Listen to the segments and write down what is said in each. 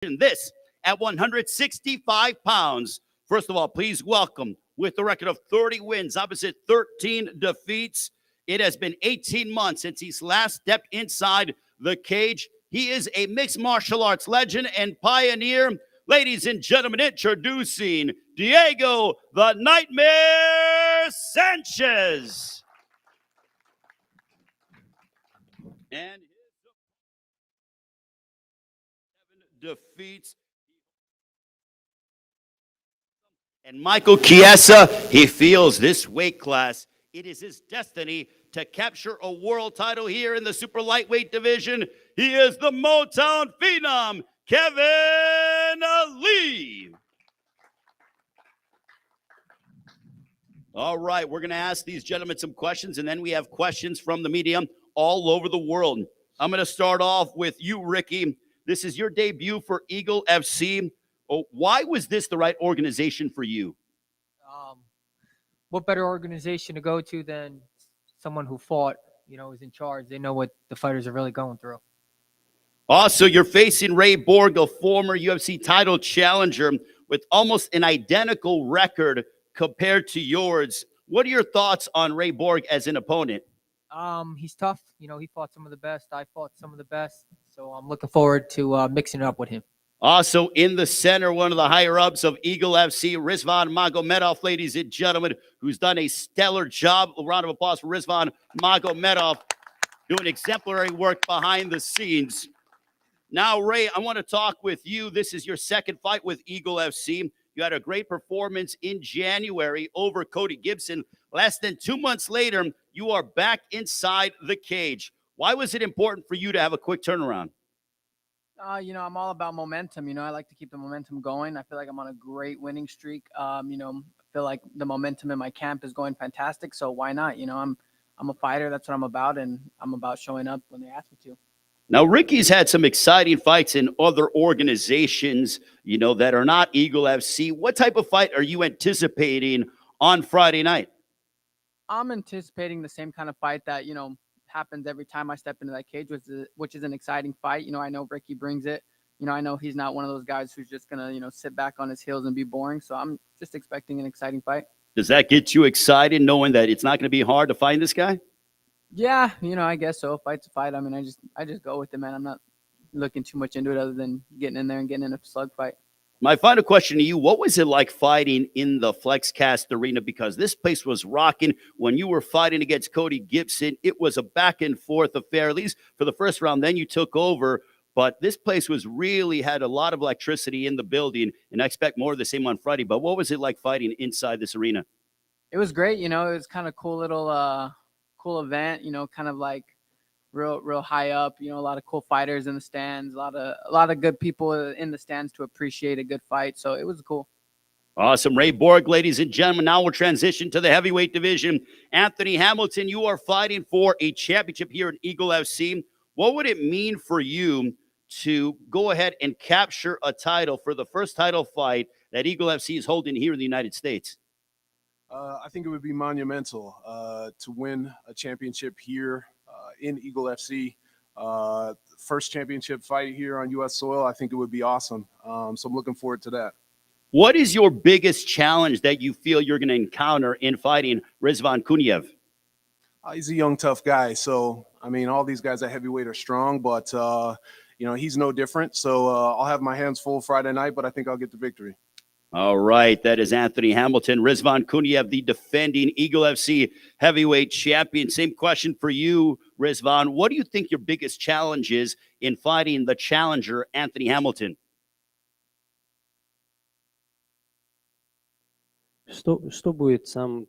This at 165 pounds. First of all, please welcome, with a record of 30 wins, opposite 13 defeats. It has been 18 months since he's last stepped inside the cage. He is a mixed martial arts legend and pioneer. Ladies and gentlemen, introducing Diego the Nightmare Sanchez. And his 7 defeats. And Michael Chiesa, he feels this weight class, it is his destiny to capture a world title here in the super lightweight division. He is the Motown Phenom, Kevin Lee. All right, we're going to ask these gentlemen some questions, and then we have questions from the media all over the world. I'm going to start off with you, Ricky. This is your debut for Eagle FC. Oh, why was this the right organization for you? What better organization to go to than someone who fought, is in charge. They know what the fighters are really going through. Also, you're facing Ray Borg, a former UFC title challenger with almost an identical record compared to yours. What are your thoughts on Ray Borg as an opponent? He's tough. He fought some of the best. I fought some of the best. So I'm looking forward to mixing it up with him. Also in the center, one of the higher-ups of Eagle FC, Rizvan Magomedov, ladies and gentlemen, who's done a stellar job. A round of applause for Rizvan Magomedov, doing exemplary work behind the scenes. Now, Ray, I want to talk with you. This is your second fight with Eagle FC. You had a great performance in January over Cody Gibson. Less than 2 months later, you are back inside the cage. Why was it important for you to have a quick turnaround? I'm all about momentum. I like to keep the momentum going. I feel like I'm on a great winning streak. I feel like the momentum in my camp is going fantastic. So why not? I'm a fighter. That's what I'm about. And I'm about showing up when they ask me to. Now, Ricky's had some exciting fights in other organizations, that are not Eagle FC. What type of fight are you anticipating on Friday night? I'm anticipating the same kind of fight that, happens every time I step into that cage, which is an exciting fight. I know Ricky brings it. I know he's not one of those guys who's just going to, sit back on his heels and be boring. So I'm just expecting an exciting fight. Does that get you excited knowing that it's not going to be hard to find this guy? Yeah, I guess so. Fight's a fight. I mean, I just go with it, man. I'm not looking too much into it other than getting in there and getting in a slug fight. My final question to you, what was it like fighting in the FlexCast arena? Because this place was rocking when you were fighting against Cody Gibson. It was a back and forth affair, at least for the first round. Then you took over. But this place had a lot of electricity in the building, and I expect more of the same on Friday. But what was it like fighting inside this arena? It was great. It was kind of cool little cool event, kind of like real high up, a lot of cool fighters in the stands, a lot of good people in the stands to appreciate a good fight. So it was cool. Awesome. Ray Borg, ladies and gentlemen. Now we'll transition to the heavyweight division. Anthony Hamilton, you are fighting for a championship here at Eagle FC. What would it mean for you to go ahead and capture a title for the first title fight that Eagle FC is holding here in the United States? I think it would be monumental to win a championship here in Eagle FC. First championship fight here on U.S. soil. I think it would be awesome. So I'm looking forward to that. What is your biggest challenge that you feel you're going to encounter in fighting Rizvan Kuniev? He's a young, tough guy. So, all these guys at heavyweight are strong, but, he's no different. So I'll have my hands full Friday night, but I think I'll get the victory. All right, that is Anthony Hamilton. Rizvan Kuniev, the defending Eagle FC heavyweight champion. Same question for you, Rizvan. What do you think your biggest challenge is in fighting the challenger, Anthony Hamilton? Что будет самым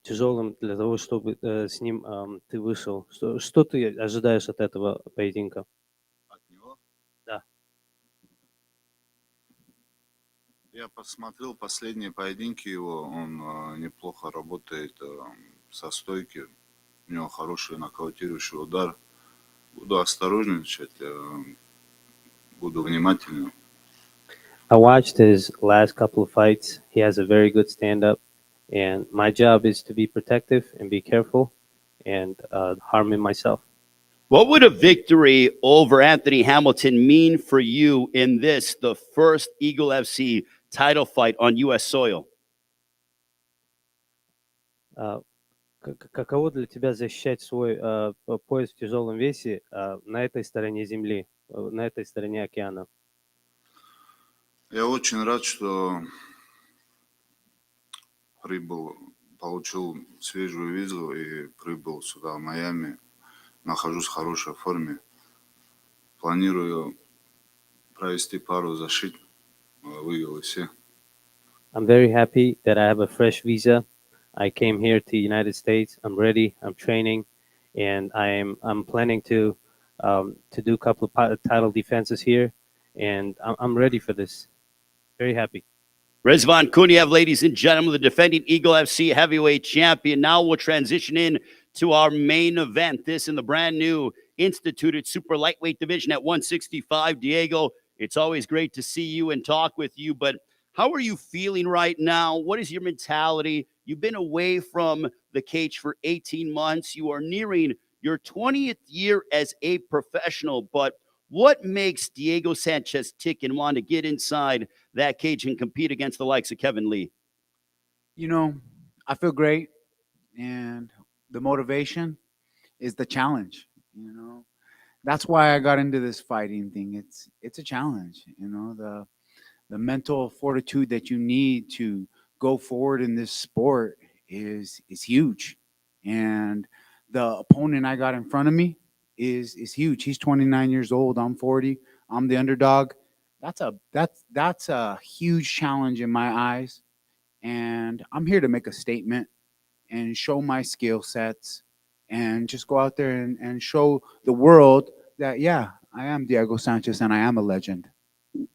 тяжелым для того, чтобы с ним ты вышел? Что ты ожидаешь от этого поединка? От него? Да. Я посмотрел последние поединки его. Он неплохо работает со стойки. У него хороший нокаутирующий удар. Буду осторожничать, буду внимательным. I watched his last couple of fights. He has a very good stand-up, and my job is to be protective and be careful and harming myself. What would a victory over Anthony Hamilton mean for you in this, the first Eagle FC title fight on U.S. soil? Каково для тебя защищать свой пояс в тяжелом весе на этой стороне земли, на этой стороне океана? Я очень рад, что получил свежую визу и прибыл сюда, в Майами. Нахожусь в хорошей форме. Планирую провести пару защит в Eagle FC. I'm very happy that I have a fresh visa. I came here to the United States. I'm ready. I'm training, and I'm planning to do a couple of title defenses here, and I'm ready for this. Very happy. Rizvan Kuniev, ladies and gentlemen, the defending Eagle FC heavyweight champion. Now we'll transition in to our main event. This in the brand new instituted super lightweight division at 165. Diego, it's always great to see you and talk with you, but how are you feeling right now? What is your mentality? You've been away from the cage for 18 months. You are nearing your 20th year as a professional, but what makes Diego Sanchez tick and want to get inside that cage and compete against the likes of Kevin Lee? You know, I feel great, and the motivation is the challenge. You know, that's why I got into this fighting thing. It's a challenge. You know, the mental fortitude that you need to go forward in this sport is huge, and the opponent I got in front of me is huge. He's 29 years old. I'm 40. I'm the underdog. That's a huge challenge in my eyes, and I'm here to make a statement and show my skill sets and just go out there and show the world that, yeah, I am Diego Sanchez and I am a legend.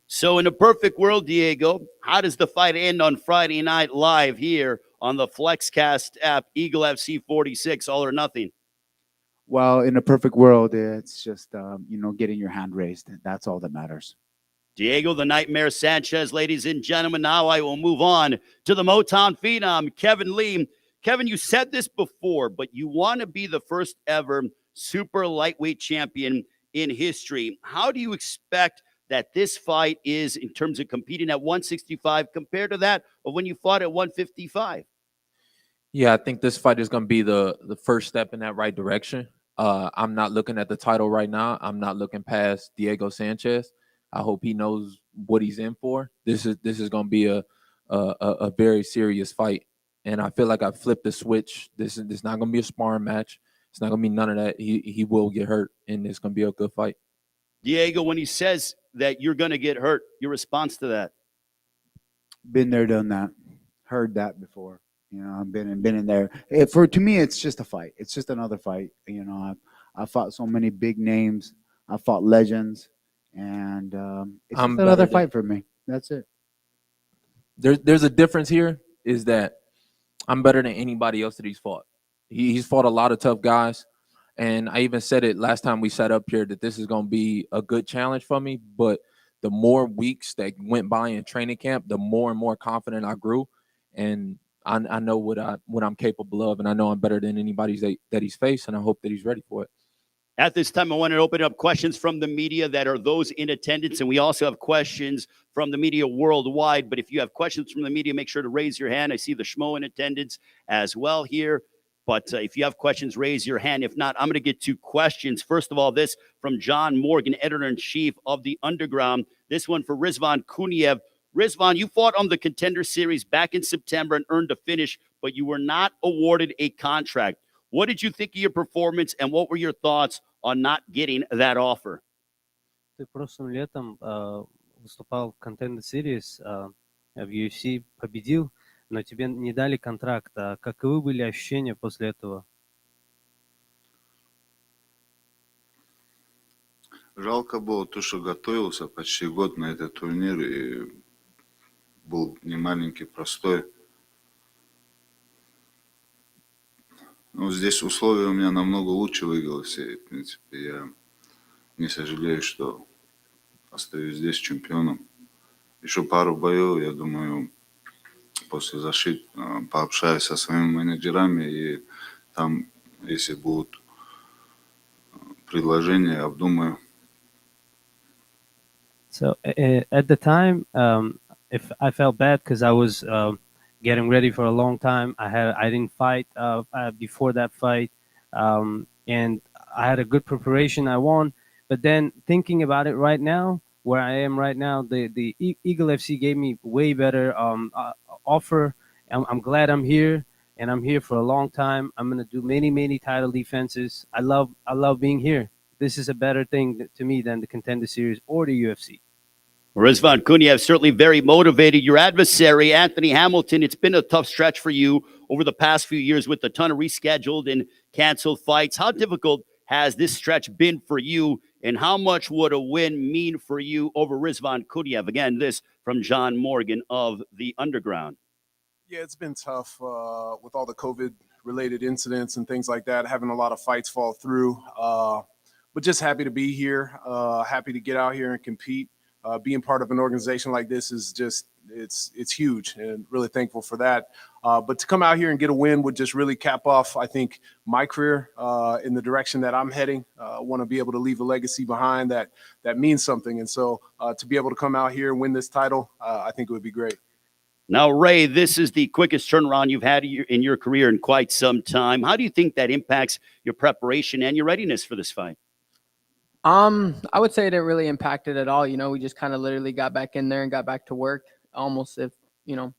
So, in a perfect world, Diego, how does the fight end on Friday night live here on the FlexCast app, Eagle FC 46, all or nothing? Well, in a perfect world, it's just, getting your hand raised. That's all that matters. Diego the Nightmare Sanchez, ladies and gentlemen. Now I will move on to the Motown Phenom, Kevin Lee. Kevin, you said this before, but you want to be the first ever super lightweight champion in history. How do you expect that this fight is in terms of competing at 165 compared to that of when you fought at 155? Yeah, I think this fight is going to be the first step in that right direction. I'm not looking at the title right now. I'm not looking past Diego Sanchez. I hope he knows what he's in for. This is going to be a very serious fight, and I feel like I flipped the switch. This is not going to be a sparring match. It's not going to be none of that. He will get hurt, and it's going to be a good fight. Diego, when he says that you're going to get hurt, your response to that? Been there, done that, heard that before. You know, I've been in there. To me, it's just a fight. It's just another fight. You know, I fought so many big names. I fought legends, and it's just another fight for me. That's it. There's a difference here. Is that I'm better than anybody else that he's fought. He's fought a lot of tough guys, and I even said it last time we sat up here that this is going to be a good challenge for me. But the more weeks that went by in training camp, the more and more confident I grew, and I know what I'm capable of, and I know I'm better than anybody that he's faced, and I hope that he's ready for it. At this time, I want to open up questions from the media that are those in attendance, and we also have questions from the media worldwide. But if you have questions from the media, make sure to raise your hand. I see the Schmo in attendance as well here. But if you have questions, raise your hand. If not, I'm going to get to questions. First of all, this from John Morgan, editor-in-chief of The Underground. This one for Rizvan Kuniev. Rizvan, you fought on the Contender Series back in September and earned a finish, but you were not awarded a contract. What did you think of your performance, and what were your thoughts on not getting that offer? Ты прошлым летом выступал в Contender Series, в UFC победил, но тебе не дали контракт. Каковы были ощущения после этого? Жалко было то, что готовился почти год на этот турнир, и был не маленький простой. Ну, здесь условия у меня намного лучше в Eagle FC. В принципе, я не сожалею, что остаюсь здесь чемпионом. Еще пару боев, я думаю, после защиты пообщаюсь со своими менеджерами, и там, если будут предложение, обдумаю. So at the time, if I felt bad because I was getting ready for a long time. I didn't fight before that fight, and I had a good preparation. I won, but then thinking about it right now, where I am right now, the Eagle FC gave me way better offer. I'm glad I'm here, and I'm here for a long time. I'm gonna do many title defenses. I love being here. This is a better thing to me than the Contender Series or the UFC. Rizvan Kuniev certainly very motivated. Your adversary, Anthony Hamilton, it's been a tough stretch for you over the past few years with a ton of rescheduled and canceled fights. How difficult has this stretch been for you, and how much would a win mean for you over Rizvan Kuniev? Again, this from John Morgan of the Underground. Yeah, it's been tough with all the COVID-related incidents and things like that, having a lot of fights fall through. But just happy to be here, happy to get out here and compete. Being part of an organization like this is just, it's huge, and really thankful for that. But to come out here and get a win would just really cap off, I think, my career in the direction that I'm heading. I want to be able to leave a legacy behind that means something. And so to be able to come out here and win this title, I think it would be great. Now, Ray, this is the quickest turnaround you've had in your career in quite some time. How do you think that impacts your preparation and your readiness for this fight? I would say it didn't really impact it at all. You know, we just kind of literally got back in there and got back to work almost if, you know,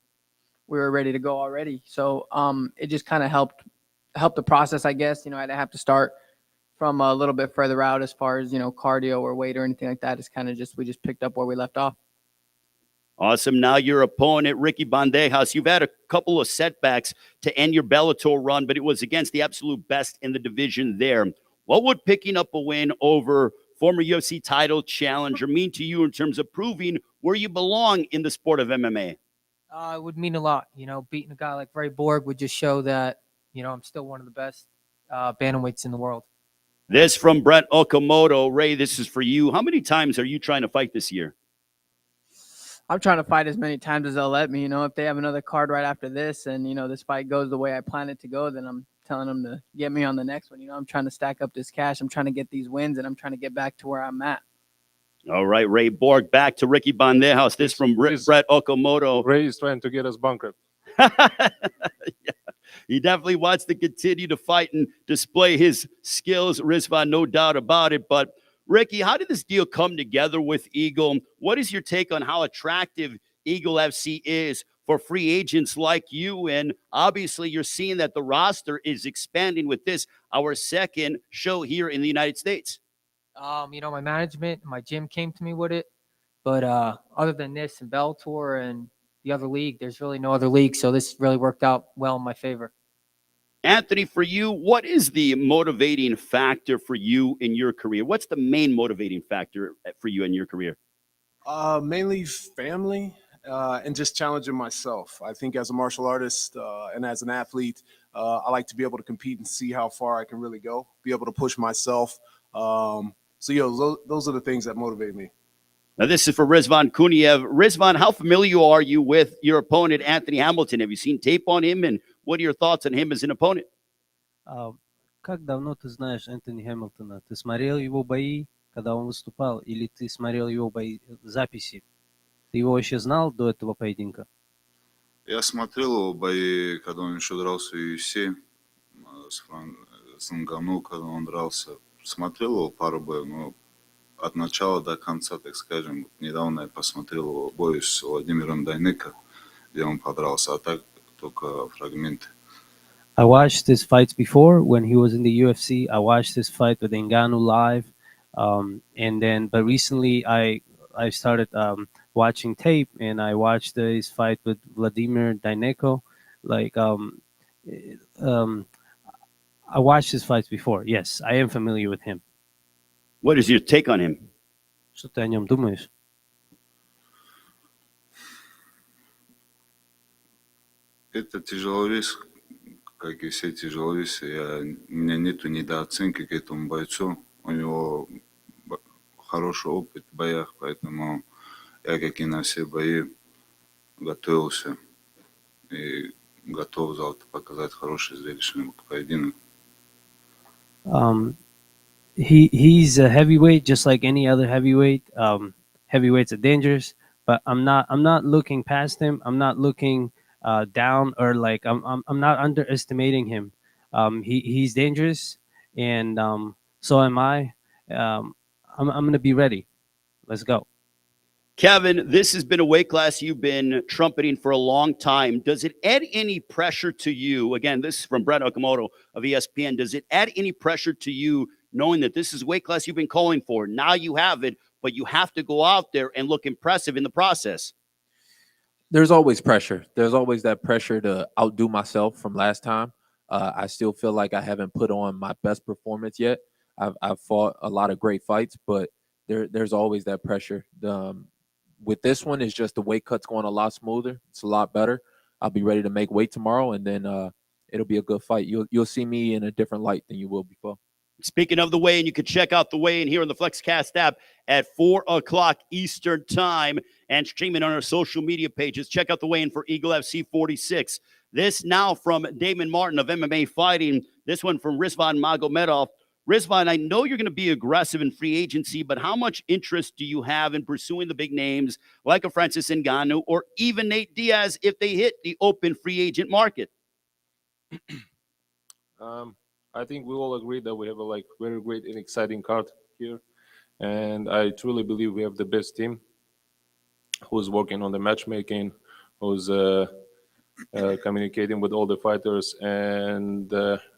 we were ready to go already. So it just kind of helped the process, I guess. You know, I didn't have to start from a little bit further out as far as, you know, cardio or weight or anything like that. It's kind of just, we just picked up where we left off. Awesome. Now your opponent, Ricky Bandejas, you've had a couple of setbacks to end your Bellator run, but it was against the absolute best in the division there. What would picking up a win over former UFC title challenger mean to you in terms of proving where you belong in the sport of MMA? It would mean a lot. You know, beating a guy like Ray Borg would just show that, you know, I'm still one of the best bantamweights in the world. This from Brett Okamoto. Ray, this is for you. How many times are you trying to fight this year? I'm trying to fight as many times as they'll let me. You know, if they have another card right after this and, you know, this fight goes the way I plan it to go, then I'm telling them to get me on the next one. You know, I'm trying to stack up this cash. I'm trying to get these wins, and I'm trying to get back to where I'm at. All right, Ray Borg, back to Ricky Bandejas. This from Brett Okamoto. Ray is trying to get us bankrupt. Yeah, he definitely wants to continue to fight and display his skills, Rizvan, no doubt about it. But Ricky, how did this deal come together with Eagle? What is your take on how attractive Eagle FC is for free agents like you? And obviously you're seeing that the roster is expanding with this, our second show here in the United States. You know, my management, my gym came to me with it. But other than this and Bellator and the other league, there's really no other league. So this really worked out well in my favor. Anthony, for you, what is the motivating factor for you in your career? What's the main motivating factor for you in your career? Mainly family and just challenging myself. I think as a martial artist and as an athlete, I like to be able to compete and see how far I can really go, be able to push myself. Those are the things that motivate me. Now, this is for Rizvan Kuniev. Rizvan, how familiar are you with your opponent, Anthony Hamilton? Have you seen tape on him, and what are your thoughts on him as an opponent? Как давно ты знаешь Энтони Хэмилтона? Ты смотрел его бои, когда он выступал, или ты смотрел его бои, записи? Ты его вообще знал до этого поединка? Я смотрел его бои, когда он еще дрался в UFC, с Нгану, когда он дрался. Смотрел его пару боев, но от начала до конца, так скажем. Недавно я посмотрел его бой с Владимиром Дайнеко, где он подрался, а так только фрагменты. I watched his fights before when he was in the UFC. I watched his fight with Ngannou live, but recently I started watching tape, and I watched his fight with Vladimir Dyneko. I watched his fights before. Yes, I am familiar with him. What is your take on him? Что ты о нем думаешь? Это тяжеловес, как и все тяжеловесы. У меня нету недооценки к этому бойцу. У него хороший опыт в боях, поэтому я, как и на все бои, готовился и готов завтра показать хороший зрелищный поединок. he's a heavyweight, just like any other heavyweight. Heavyweights are dangerous, but I'm not looking past him. I'm not looking down, or like I'm not underestimating him. He's dangerous, and so am I. I'm gonna be ready. Let's go. Kevin, this has been a weight class you've been trumpeting for a long time. Does it add any pressure to you? Again, this is from Brett Okamoto of ESPN. Does it add any pressure to you knowing that this is a weight class you've been calling for? Now you have it, but you have to go out there and look impressive in the process. There's always pressure. There's always that pressure to outdo myself from last time. I still feel like I haven't put on my best performance yet. I've fought a lot of great fights, but there's always that pressure. With this one, it's just the weight cut's going a lot smoother. It's a lot better. I'll be ready to make weight tomorrow, and then it'll be a good fight. You'll see me in a different light than you will before. Speaking of the weigh-in, you can check out the weigh-in here on the FlexCast app at 4 o'clock Eastern Time and streaming on our social media pages. Check out the weigh-in for Eagle FC 46. This now from Damon Martin of MMA Fighting. This one from Rizvan Magomedov. Rizvan, I know you're going to be aggressive in free agency, but how much interest do you have in pursuing the big names like a Francis Ngannou or even Nate Diaz if they hit the open free agent market? I think we all agree that we have a very great and exciting card here, and I truly believe we have the best team who's working on the matchmaking, who's communicating with all the fighters. And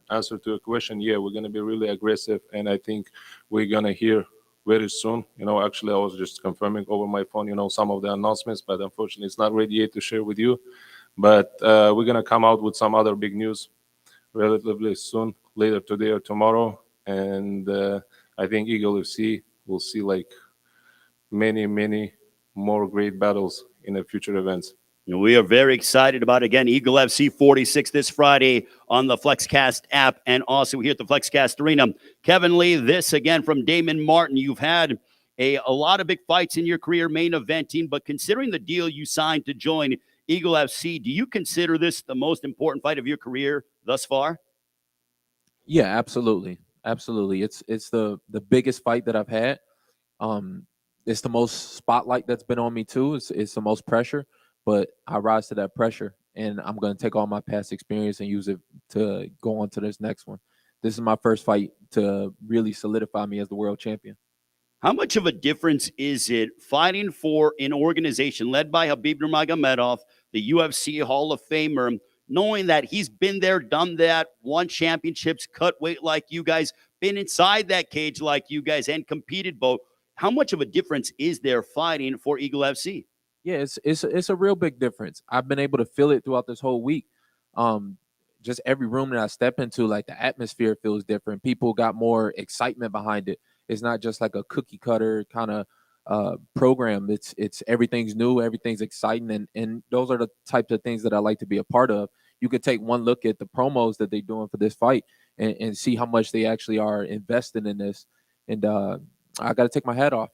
answer to a question, yeah, we're going to be really aggressive, and I think we're going to hear very soon. Actually, I was just confirming over my phone, some of the announcements, but unfortunately, it's not ready yet to share with you. But we're going to come out with some other big news relatively soon, later today or tomorrow. And I think Eagle FC will see many, many more great battles in the future events. We are very excited about, again, Eagle FC 46 this Friday on the FlexCast app and also here at the FlexCast Arena. Kevin Lee, this again from Damon Martin. You've had a lot of big fights in your career, main eventing, but considering the deal you signed to join Eagle FC, do you consider this the most important fight of your career thus far? Yeah, absolutely. Absolutely. It's the biggest fight that I've had. It's the most spotlight that's been on me too. It's the most pressure, but I rise to that pressure, and I'm going to take all my past experience and use it to go on to this next one. This is my first fight to really solidify me as the world champion. How much of a difference is it fighting for an organization led by Khabib Nurmagomedov, the UFC Hall of Famer, knowing that he's been there, done that, won championships, cut weight like you guys, been inside that cage like you guys, and competed both? How much of a difference is there fighting for Eagle FC? Yeah, it's a real big difference. I've been able to feel it throughout this whole week. Just every room that I step into, like the atmosphere feels different. People got more excitement behind it. It's not just like a cookie cutter kind of program. It's everything's new, everything's exciting, and those are the types of things that I like to be a part of. You could take one look at the promos that they're doing for this fight and see how much they actually are investing in this. And I got to take my hat off.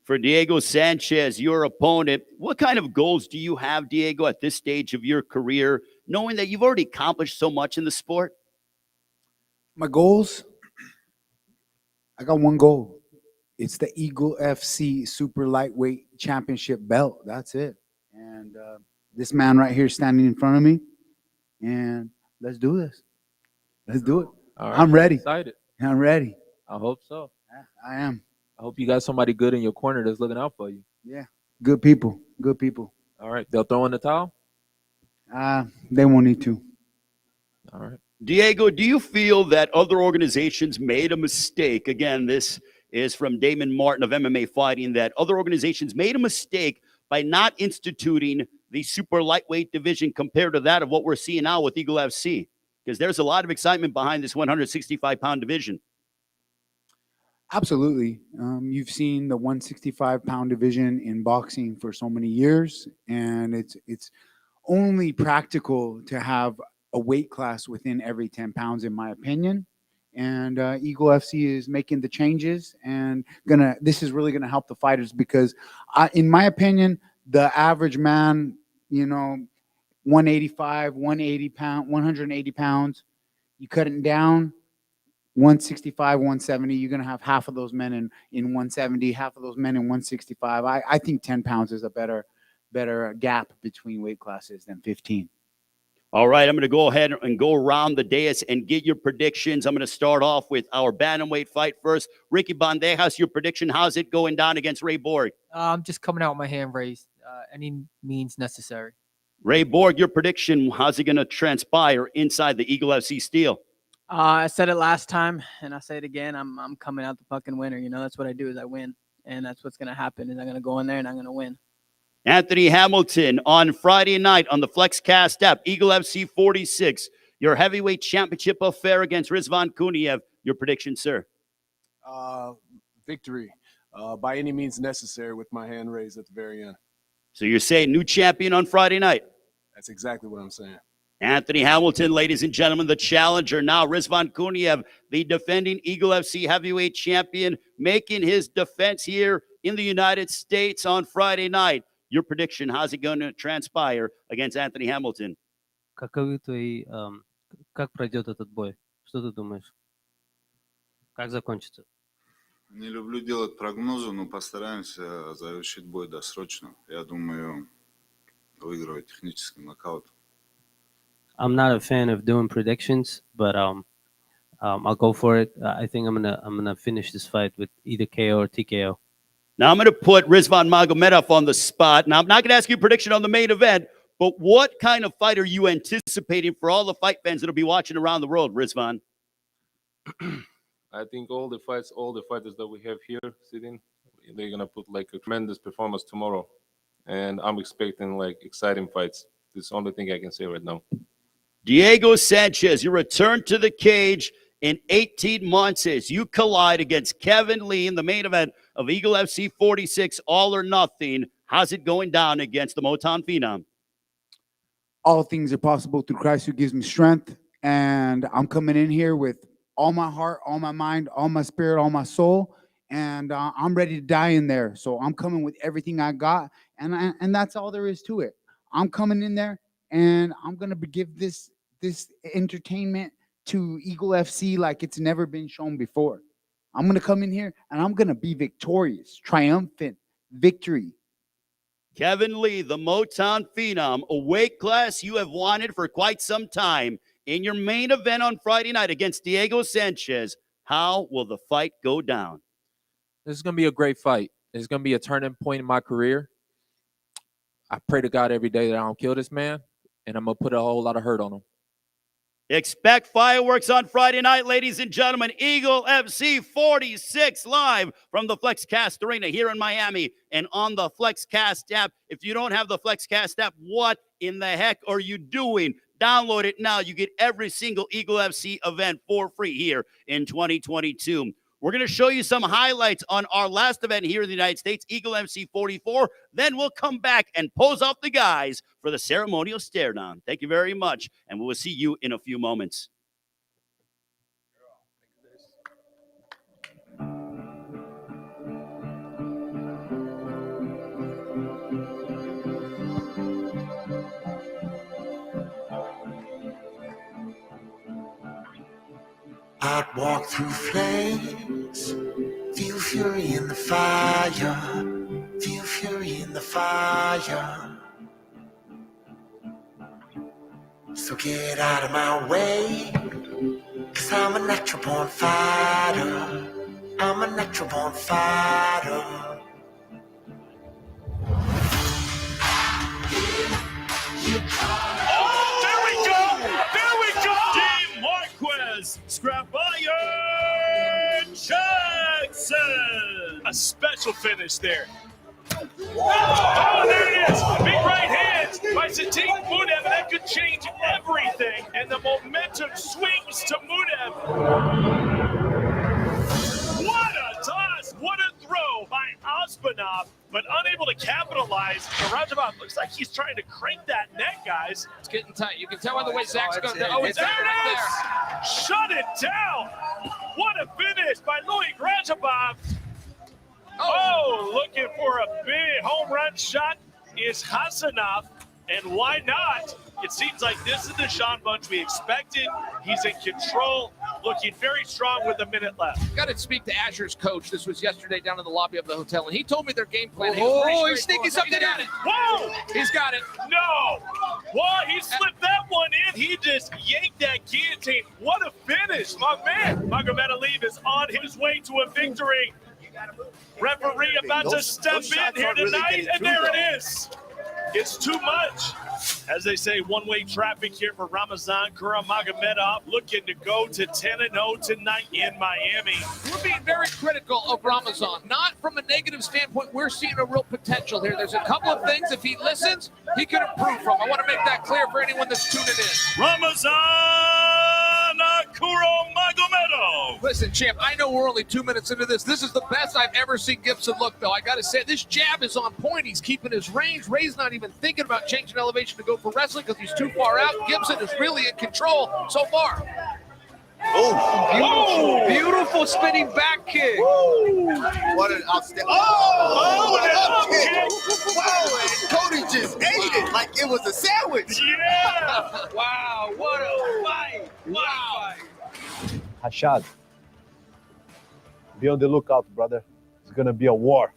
For Diego Sanchez, your opponent, what kind of goals do you have, Diego, at this stage of your career, knowing that you've already accomplished so much in the sport? My goals, I got one goal. It's the Eagle FC Super Lightweight Championship belt. That's it. And this man right here standing in front of me, and let's do this. Let's do it. All right, I'm ready. Excited. I'm ready. I hope so. I am. I hope you got somebody good in your corner that's looking out for you. Yeah. Good people. Good people. All right. They'll throw in the towel? They won't need to. All right. Diego, do you feel that other organizations made a mistake? Again, this is from Damon Martin of MMA Fighting, that other organizations made a mistake by not instituting the super lightweight division compared to that of what we're seeing now with Eagle FC, because there's a lot of excitement behind this 165-pound division. Absolutely. You've seen the 165-pound division in boxing for so many years, and it's only practical to have a weight class within every 10 pounds, in my opinion. And Eagle FC is making the changes, and this is really gonna help the fighters because, in my opinion, the average man, 185, 180 pounds, you cut it down. 165, 170. You're going to have half of those men in 170, half of those men in 165. I think 10 pounds is a better gap between weight classes than 15. All right, I'm going to go ahead and go around the dais and get your predictions. I'm going to start off with our bantamweight fight first. Ricky Bandejas, your prediction, how's it going down against Ray Borg? I'm just coming out with my hand raised. Any means necessary. Ray Borg, your prediction, how's it going to transpire inside the Eagle FC steel? I said it last time, and I say it again. I'm coming out the fucking winner. You know, that's what I do is I win, and that's what's gonna happen. Is I'm gonna go in there and I'm gonna win. Anthony Hamilton on Friday night on the FlexCast app, Eagle FC 46, your heavyweight championship affair against Rizvan Kuniev. Your prediction, sir? Victory by any means necessary with my hand raised at the very end. So you're saying new champion on Friday night? That's exactly what I'm saying. Anthony Hamilton, ladies and gentlemen, the challenger now, Rizvan Kuniev, the defending Eagle FC heavyweight champion, making his defense here in the United States on Friday night. Your prediction, how's it going to transpire against Anthony Hamilton? Как пройдет этот бой? Что ты думаешь? Как закончится? Не люблю делать прогнозы, но постараемся завершить бой досрочно. Я думаю, выигрывать техническим нокаутом. I'm not a fan of doing predictions, but I'll go for it. I think I'm gonna finish this fight with either KO or TKO. Now I'm going to put Rizvan Magomedov on the spot. Now I'm not going to ask you a prediction on the main event, but what kind of fight are you anticipating for all the fight fans that'll be watching around the world, Rizvan? I think all the fighters that we have here sitting, they're gonna put like a tremendous performance tomorrow, and I'm expecting like exciting fights. This is the only thing I can say right now. Diego Sanchez, you return to the cage in 18 months as you collide against Kevin Lee in the main event of Eagle FC 46, All or Nothing. How's it going down against the Motown Phenom? All things are possible through Christ who gives me strength. And I'm coming in here with all my heart, all my mind, all my spirit, all my soul. And I'm ready to die in there. So I'm coming with everything I got. And that's all there is to it. I'm coming in there and I'm going to give this entertainment to Eagle FC like it's never been shown before. I'm going to come in here and I'm going to be victorious, triumphant, victory. Kevin Lee, the Motown Phenom, a weight class you have wanted for quite some time. In your main event on Friday night against Diego Sanchez, how will the fight go down? This is going to be a great fight. It's going to be a turning point in my career. I pray to God every day that I don't kill this man, and I'm going to put a whole lot of hurt on him. Expect fireworks on Friday night, ladies and gentlemen. Eagle FC 46 live from the FlexCast Arena here in Miami and on the FlexCast app. If you don't have the FlexCast app, what in the heck are you doing? Download it now. You get every single Eagle FC event for free here in 2022. We're going to show you some highlights on our last event here in the United States, Eagle MC 44. Then we'll come back and pose off the guys for the ceremonial stare down. Thank you very much, and we will see you in a few moments. I'd walk through flames, feel fury in the fire, feel fury in the fire. So get out of my way, 'cause I'm a natural born fighter, I'm a natural born fighter. Scrap Iron Jackson. A special finish there. Oh, there it is. Big right hands by Sadiq Munev, and that could change everything. And the momentum swings to Munev. What a toss. What a throw by Osmanov, but unable to capitalize. Rajabov looks like he's trying to crank that neck, guys. It's getting tight. You can tell by the way Zach's going. Oh, it's there right there. Shut it down. What a finish by Louis Rajabov. Oh, looking for a big home run shot is Hasanov. And why not? It seems like this is the Sean Bunch we expected. He's in control. looking very strong with a minute left. Got to speak to Asher's coach. This was yesterday down in the lobby of the hotel, and he told me their game plan. He's sneaking something got it. Whoa! He's got it. No! Whoa, he slipped that one in. He just yanked that guillotine. What a finish, my man. Magomedov is on his way to a victory. Referee about to step in here tonight, and there it is. It's too much. As they say, one-way traffic here for Ramazan Kuramagomedov, looking to go to 10-0 tonight in Miami. We're being very critical of Ramazan, not from a negative standpoint. We're seeing a real potential here. There's a couple of things, if he listens, he could improve from. I want to make that clear for anyone that's tuning in. Ramazan Kuramagomedov. Listen, champ, I know we're only 2 minutes into this. This is the best I've ever seen Gibson look, though. I got to say, this jab is on point. He's keeping his range. Ray's not even thinking about changing elevation to go for wrestling because he's too far out. Gibson is really in control so far. Oh, Beautiful spinning back kick. What an outstanding. Oh, an up kick. Wow, and Cody just ate it like it was a sandwich. Yeah. Wow, what a fight. What a fight. Hashad, be on the lookout, brother. It's gonna be a war.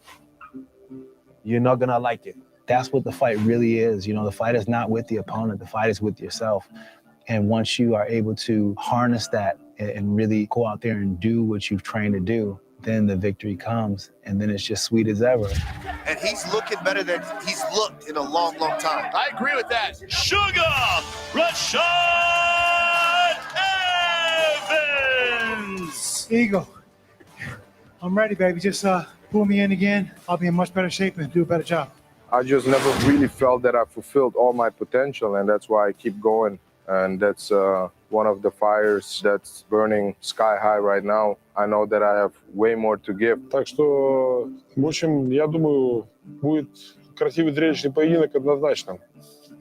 You're not gonna like it. That's what the fight really is. You know, the fight is not with the opponent. The fight is with yourself. And once you are able to harness that and really go out there and do what you've trained to do, then the victory comes, and then it's just sweet as ever. And he's looking better than he's looked in a long, long time. I agree with that. Sugar Rashad Evans. Eagle, I'm ready, baby. Just pull me in again. I'll be in much better shape and do a better job. I just never really felt that I fulfilled all my potential, and that's why I keep going. And that's one of the fires that's burning sky high right now. I know that I have way more to give. Так что, в общем, я думаю, будет красивый зрелищный поединок однозначно.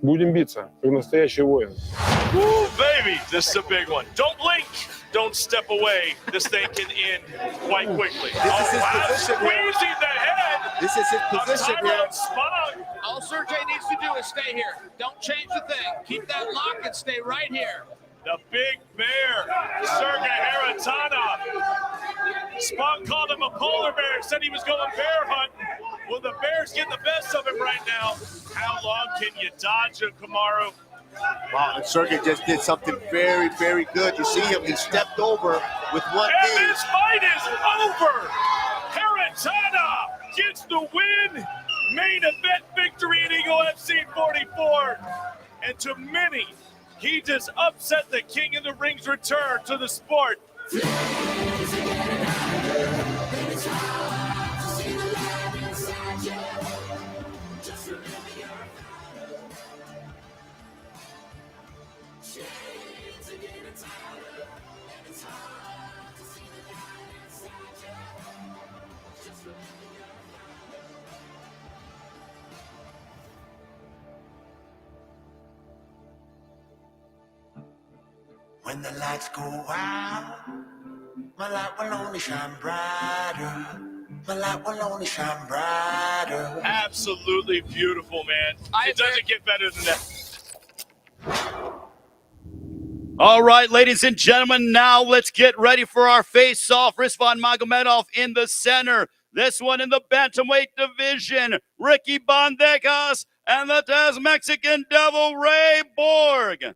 Будем биться, как настоящий воин. Woo, baby, this is a big one. Don't blink. Don't step away. This thing can end quite quickly. This is his position here. Squeezing the head. This is his position here. Spong. All Sergey needs to do is stay here. Don't change the thing. Keep that lock and stay right here. The big bear, Sergey Haratana. Spong called him a polar bear, said he was going bear hunting. Well, the bear's getting the best of him right now. How long can you dodge him, Kamaru? Wow, and Sergey just did something very, very good. You see him, he stepped over with one And knee. this fight is over. Haratana gets the win. Main event victory in Eagle FC 44. And to many, he just upset the King of the Ring's return to the sport. When the lights go out, my light will only shine brighter. My light will only shine brighter. Absolutely beautiful, man. It doesn't get better than that. All right, ladies and gentlemen, now let's get ready for our face-off. Rizvan Magomedov in the center. This one in the bantamweight division. Ricky Bandejas and the Taz Mexican Devil Ray Borg.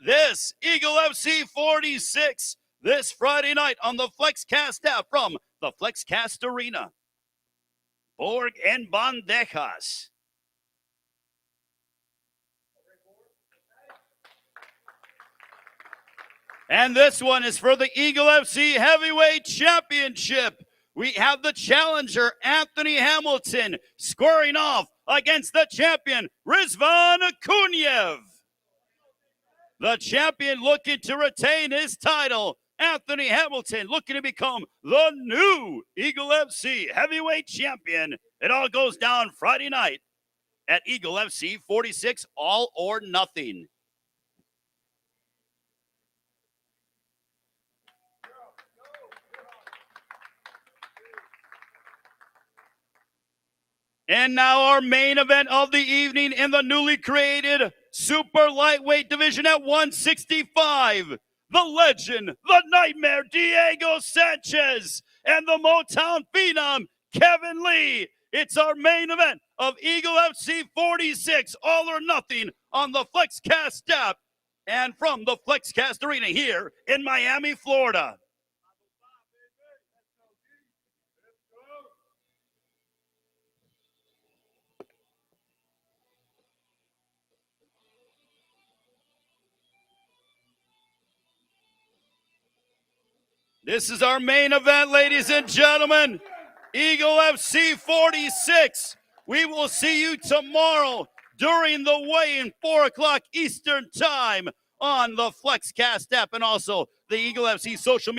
This Eagle FC 46 this Friday night on the FlexCast app from the FlexCast Arena. Borg and Bandejas. And this one is for the Eagle FC Heavyweight Championship. We have the challenger, Anthony Hamilton, squaring off against the champion, Rizvan Kunyev. The champion looking to retain his title, Anthony Hamilton, looking to become the new Eagle FC Heavyweight Champion. It all goes down Friday night at Eagle FC 46, All or Nothing. And now our main event of the evening in the newly created super lightweight division at 165. the legend, the nightmare, Diego Sanchez, and the Motown phenom, Kevin Lee. It's our main event of Eagle FC 46, All or Nothing, on the FlexCast app and from the FlexCast Arena here in Miami, Florida. This is our main event, ladies and gentlemen. Eagle FC 46. We will see you tomorrow during the weigh-in, 4 o'clock Eastern Time on the FlexCast app and also the Eagle FC social media.